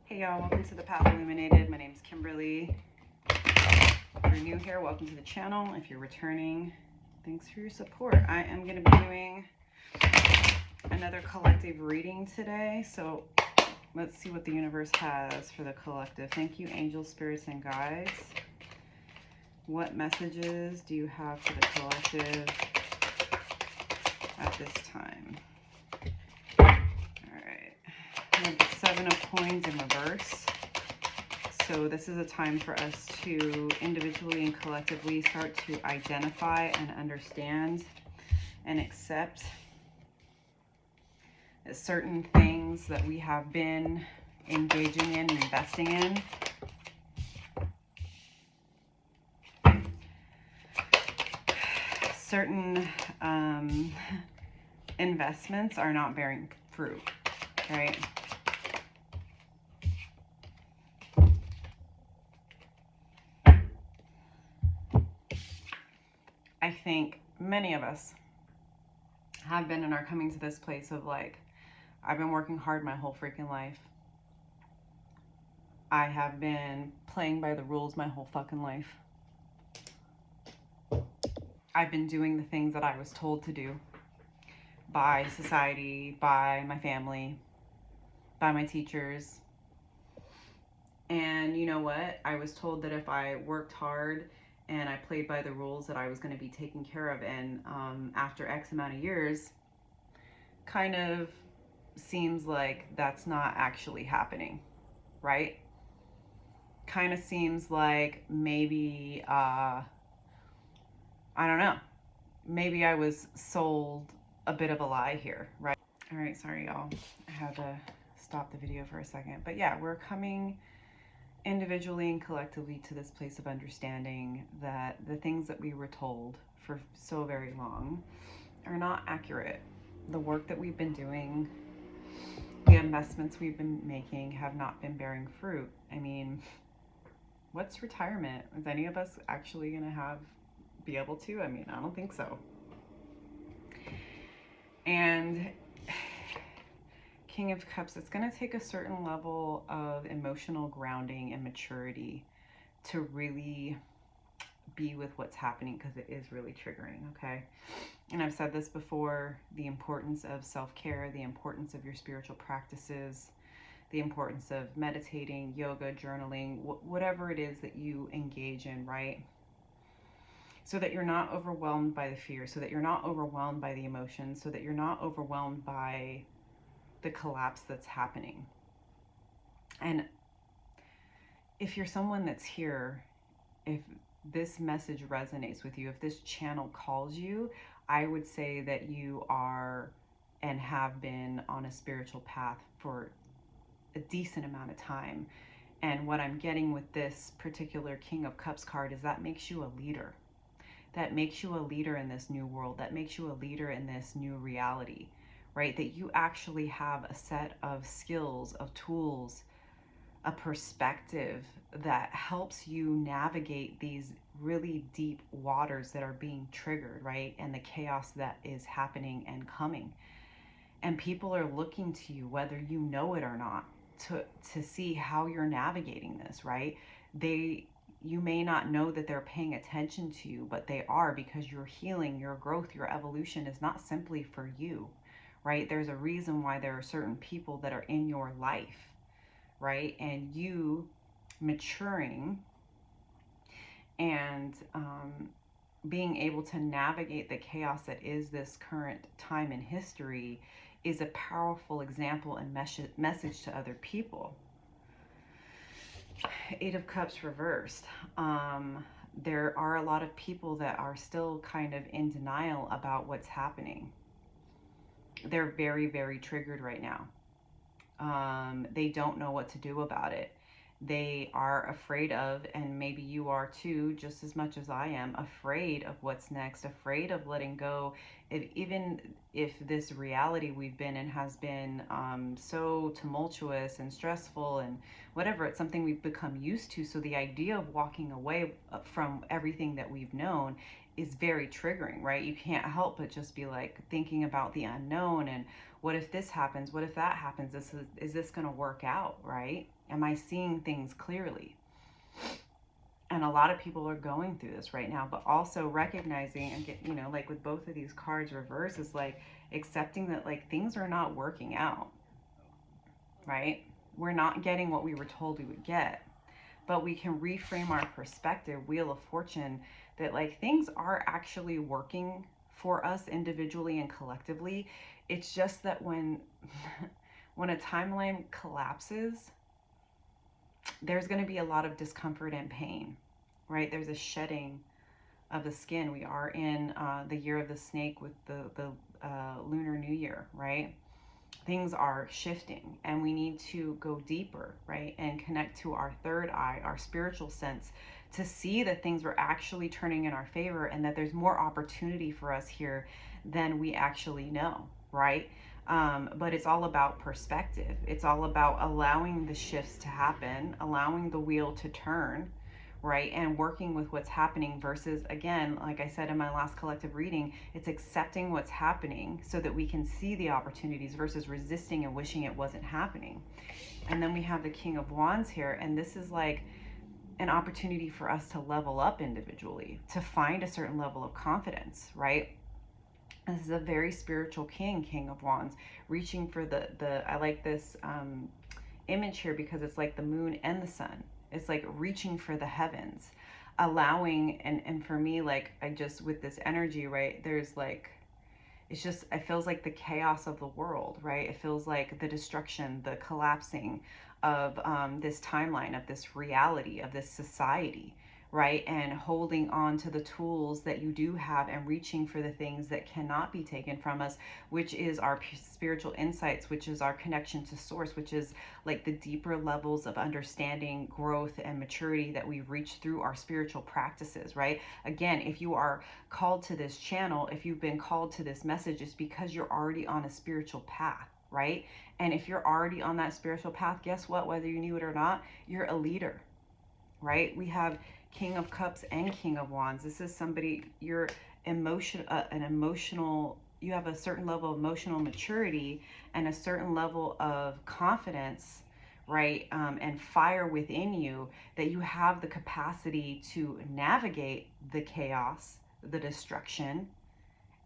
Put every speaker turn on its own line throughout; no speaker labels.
Hey y'all, welcome to the Path Illuminated. My name is Kimberly. If you're new here, welcome to the channel. If you're returning, thanks for your support. I am going to be doing another collective reading today. So let's see what the universe has for the collective. Thank you, angels, spirits, and guides. What messages do you have for the collective at this time? We have the Seven of Coins in reverse. So this is a time for us to individually and collectively start to identify and understand and accept certain things that we have been engaging in, investing in. Certain investments are not bearing fruit, right? I think many of us have been and are coming to this place of like, I've been working hard my whole freaking life. I have been playing by the rules my whole fucking life. I've been doing the things that I was told to do by society, by my family, by my teachers. And you know what? I was told that if I worked hard and I played by the rules that I was going to be taken care of. And after X amount of years, kind of seems like that's not actually happening, right? Kind of seems like maybe, I don't know, maybe I was sold a bit of a lie here, right? All right, sorry y'all, I had to stop the video for a second. But yeah, we're coming individually and collectively to this place of understanding that the things that we were told for so very long are not accurate. The work that we've been doing, the investments we've been making have not been bearing fruit. I mean, what's retirement? Is any of us actually gonna be able to? I mean, I don't think so. And King of Cups, it's going to take a certain level of emotional grounding and maturity to really be with what's happening, because it is really triggering, okay? And I've said this before, the importance of self-care, the importance of your spiritual practices, the importance of meditating, yoga, journaling, whatever it is that you engage in, right? So that you're not overwhelmed by the fear, so that you're not overwhelmed by the emotions, so that you're not overwhelmed by the collapse that's happening. And if you're someone that's here, if this message resonates with you, if this channel calls you, I would say that you are and have been on a spiritual path for a decent amount of time. And what I'm getting with this particular King of Cups card is that makes you a leader. That makes you a leader in this new world. That makes you a leader in this new reality. Right? That you actually have a set of skills, of tools, a perspective that helps you navigate these really deep waters that are being triggered, right? And the chaos that is happening and coming. And people are looking to you, whether you know it or not, to see how you're navigating this, right? You may not know that they're paying attention to you, but they are, because your healing, your growth, your evolution is not simply for you. Right? There's a reason why there are certain people that are in your life, right? And you maturing and being able to navigate the chaos that is this current time in history is a powerful example and message to other people. Eight of Cups reversed. There are a lot of people that are still kind of in denial about what's happening. They're very, very triggered right now. They don't know what to do about it. They are afraid of, and maybe you are too, just as much as I am, afraid of what's next, afraid of letting go. Even if this reality we've been in has been so tumultuous and stressful and whatever, it's something we've become used to. So the idea of walking away from everything that we've known is very triggering, right? You can't help but just be like thinking about the unknown and what if this happens? What if that happens? Is this going to work out, right? Am I seeing things clearly? And a lot of people are going through this right now, but also recognizing and get, like with both of these cards reversed, is like accepting that like things are not working out, right? We're not getting what we were told we would get, but we can reframe our perspective, Wheel of Fortune, that like things are actually working for us individually and collectively. It's just that when when a timeline collapses, there's going to be a lot of discomfort and pain, right? There's a shedding of the skin. We are in the year of the snake with the Lunar New Year, right? Things are shifting and we need to go deeper, right? And connect to our third eye, our spiritual sense, to see that things are actually turning in our favor and that there's more opportunity for us here than we actually know, right? But it's all about perspective. It's all about allowing the shifts to happen, allowing the wheel to turn, right? And working with what's happening versus, again, like I said in my last collective reading, it's accepting what's happening so that we can see the opportunities versus resisting and wishing it wasn't happening. And then we have the King of Wands here, and this is like an opportunity for us to level up individually, to find a certain level of confidence, right? This is a very spiritual King of Wands, reaching for I like this image here because it's like the moon and the sun. It's like reaching for the heavens, allowing, and for me, like, I just, with this energy, right, there's like, it's just, it feels like the chaos of the world, right? It feels like the destruction, the collapsing of this timeline, of this reality, of this society, right? And holding on to the tools that you do have and reaching for the things that cannot be taken from us, which is our spiritual insights, which is our connection to source, which is like the deeper levels of understanding, growth, and maturity that we reach through our spiritual practices, right? Again, if you are called to this channel, if you've been called to this message, it's because you're already on a spiritual path, right? And if you're already on that spiritual path, guess what? Whether you knew it or not, you're a leader, right? We have King of Cups and King of Wands. This is somebody, you're you have a certain level of emotional maturity and a certain level of confidence, right? And fire within you, that you have the capacity to navigate the chaos, the destruction,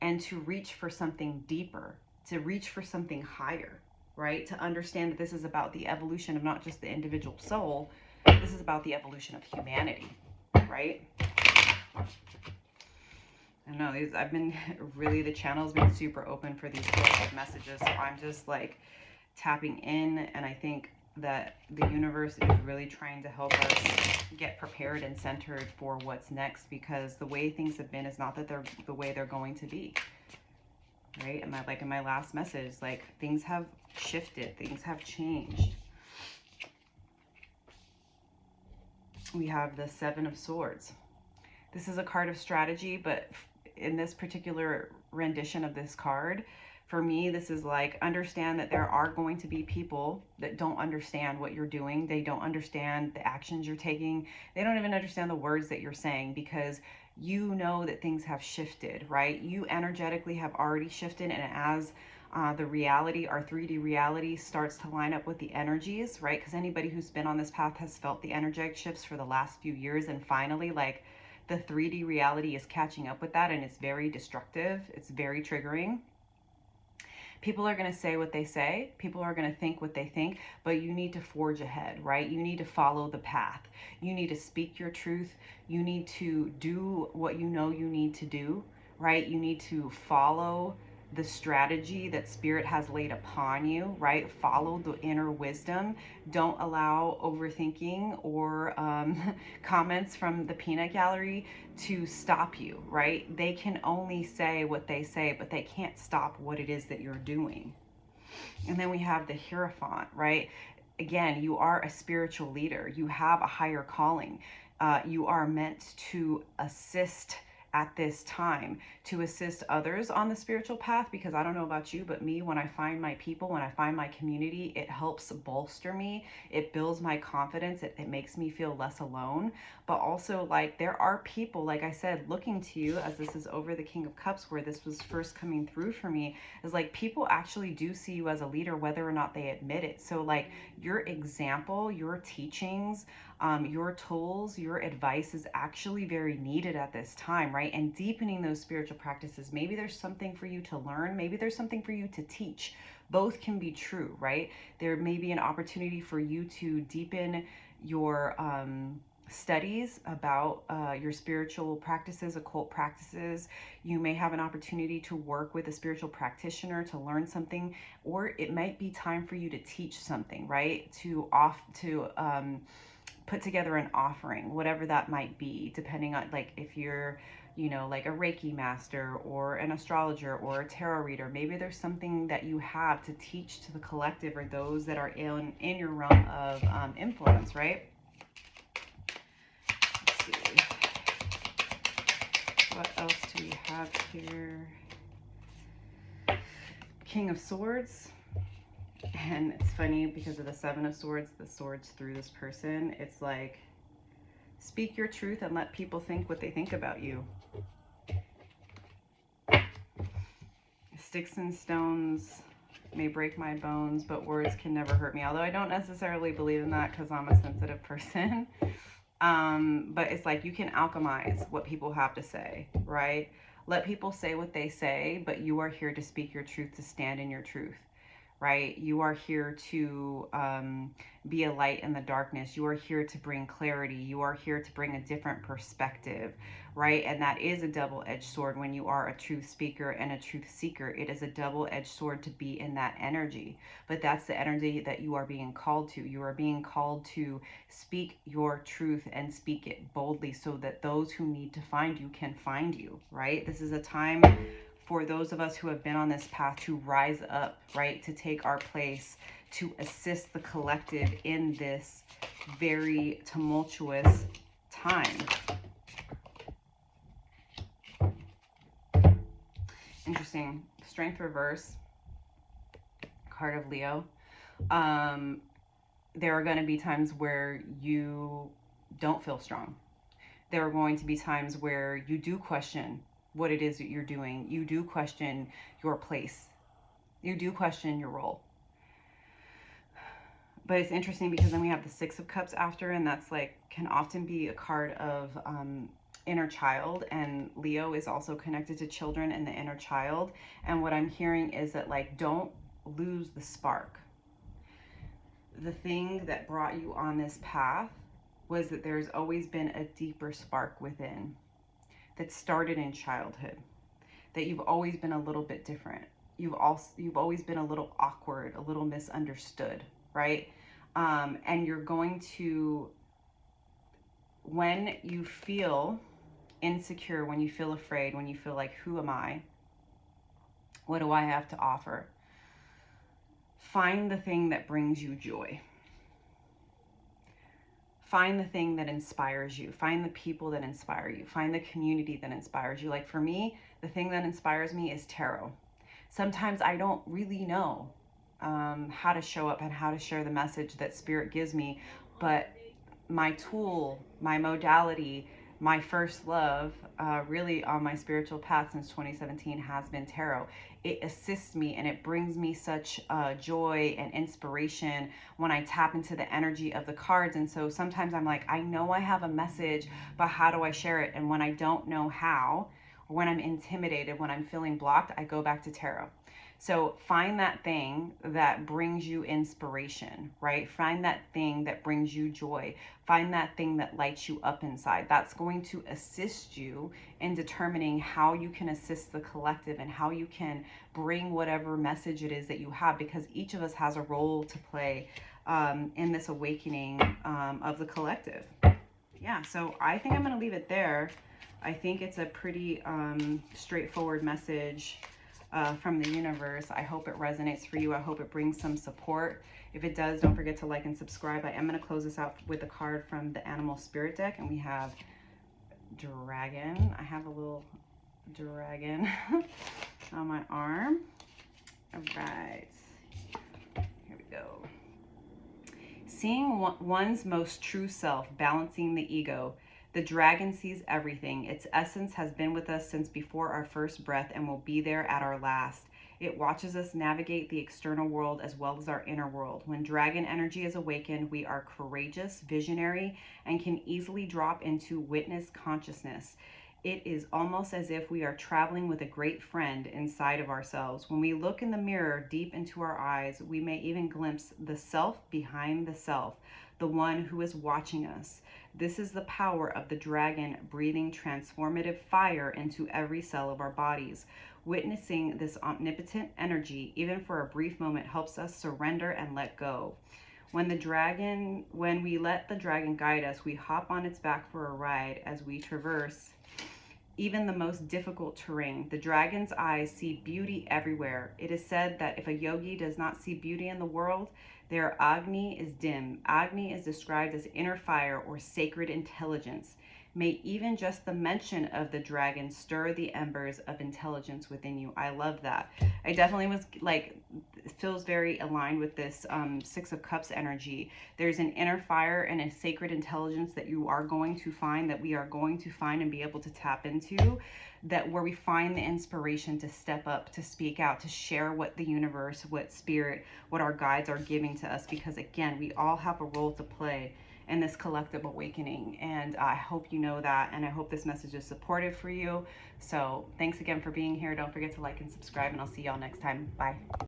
and to reach for something deeper, to reach for something higher, right? To understand that this is about the evolution of not just the individual soul, this is about the evolution of humanity, right? I don't know, I've been really, the channel's been super open for these collective messages, so I'm just like tapping in, and I think that the universe is really trying to help us get prepared and centered for what's next, because the way things have been is not that they're the way they're going to be, right? And like in my last message, like things have shifted, things have changed. We have the Seven of Swords. This is a card of strategy, but in this particular rendition of this card, for me, this is like, understand that there are going to be people that don't understand what you're doing. They don't understand the actions you're taking. They don't even understand the words that you're saying, because you know that things have shifted, right? You energetically have already shifted, and as the reality, our 3D reality, starts to line up with the energies, right? Because anybody who's been on this path has felt the energetic shifts for the last few years, and finally, like, the 3D reality is catching up with that, and it's very destructive. It's very triggering. People are going to say what they say. People are going to think what they think, but you need to forge ahead, right? You need to follow the path. You need to speak your truth. You need to do what you know you need to do, right? You need to follow the strategy that Spirit has laid upon you, right? Follow the inner wisdom. Don't allow overthinking or comments from the peanut gallery to stop you, right? They can only say what they say, but they can't stop what it is that you're doing. And then we have the Hierophant, right? Again, you are a spiritual leader. You have a higher calling. You are meant to assist at this time to assist others on the spiritual path, because I don't know about you, but me, when I find my people, when I find my community, it helps bolster me. It builds my confidence. It makes me feel less alone. But also, like, there are people, like I said, looking to you, as this is over the King of Cups, where this was first coming through for me, is like people actually do see you as a leader, whether or not they admit it. So like your example, your teachings, your tools, your advice is actually very needed at this time, right? And deepening those spiritual practices. Maybe there's something for you to learn. Maybe there's something for you to teach. Both can be true, right? There may be an opportunity for you to deepen your studies about your spiritual practices, occult practices. You may have an opportunity to work with a spiritual practitioner to learn something, or it might be time for you to teach something, right? To put together an offering, whatever that might be, depending on, like, if you're, you know, like a Reiki master or an astrologer or a tarot reader, maybe there's something that you have to teach to the collective or those that are in your realm of influence, right? Let's see. What else do we have here? King of Swords. And it's funny because of the Seven of Swords, the swords through this person. It's like, speak your truth and let people think what they think about you. Sticks and stones may break my bones, but words can never hurt me. Although I don't necessarily believe in that because I'm a sensitive person. But it's like you can alchemize what people have to say, right? Let people say what they say, but you are here to speak your truth, to stand in your truth. Right? You are here to be a light in the darkness. You are here to bring clarity. You are here to bring a different perspective, right? And that is a double-edged sword when you are a truth speaker and a truth seeker. It is a double-edged sword to be in that energy. But that's the energy that you are being called to. You are being called to speak your truth and speak it boldly so that those who need to find you can find you, right? This is a time for those of us who have been on this path to rise up, right? To take our place, to assist the collective in this very tumultuous time. Interesting. Strength reverse. Card of Leo. There are going to be times where you don't feel strong. There are going to be times where you do question what it is that you're doing. You do question your place. You do question your role. But it's interesting because then we have the Six of Cups after, and that's like, can often be a card of inner child, and Leo is also connected to children and the inner child. And what I'm hearing is that, like, don't lose the spark. The thing that brought you on this path was that there's always been a deeper spark within that started in childhood, that you've always been a little bit different. You've always been a little awkward, a little misunderstood, right? And you're going to, when you feel insecure, when you feel afraid, when you feel like, who am I? What do I have to offer? Find the thing that brings you joy. Find the thing that inspires you. Find the people that inspire you. Find the community that inspires you. Like for me, the thing that inspires me is tarot. Sometimes I don't really know how to show up and how to share the message that Spirit gives me, but my tool, my modality, my first love, really on my spiritual path since 2017 has been tarot. It assists me and it brings me such joy and inspiration when I tap into the energy of the cards. And so sometimes I'm like, I know I have a message, but how do I share it? And when I don't know how, or when I'm intimidated, when I'm feeling blocked, I go back to tarot. So find that thing that brings you inspiration, right? Find that thing that brings you joy. Find that thing that lights you up inside. That's going to assist you in determining how you can assist the collective and how you can bring whatever message it is that you have, because each of us has a role to play in this awakening of the collective. Yeah, so I think I'm going to leave it there. I think it's a pretty straightforward message from the universe. I hope it resonates for you. I hope it brings some support. If it does, don't forget to like and subscribe. I am going to close this out with a card from the Animal Spirit deck, and we have dragon. I have a little dragon on my arm. All right, here we go. Seeing one's most true self, balancing the ego. The dragon sees everything. Its essence has been with us since before our first breath and will be there at our last. It watches us navigate the external world as well as our inner world. When dragon energy is awakened, we are courageous, visionary, and can easily drop into witness consciousness. It is almost as if we are traveling with a great friend inside of ourselves. When we look in the mirror deep into our eyes, we may even glimpse the self behind the self, the one who is watching us. This is the power of the dragon breathing transformative fire into every cell of our bodies. Witnessing this omnipotent energy, even for a brief moment, helps us surrender and let go. When we let the dragon guide us, we hop on its back for a ride as we traverse even the most difficult terrain. The dragon's eyes see beauty everywhere. It is said that if a yogi does not see beauty in the world, their Agni is dim. Agni is described as inner fire or sacred intelligence. May even just the mention of the dragon stir the embers of intelligence within you. I love that. I definitely was like, feels very aligned with this Six of Cups energy. There's an inner fire and a sacred intelligence that you are going to find, that we are going to find and be able to tap into, that where we find the inspiration to step up, to speak out, to share what the universe, what spirit, what our guides are giving to us. Because again, we all have a role to play in this collective awakening, and I hope you know that, and I hope this message is supportive for you. So thanks again for being here. Don't forget to like and subscribe, and I'll see y'all next time. Bye.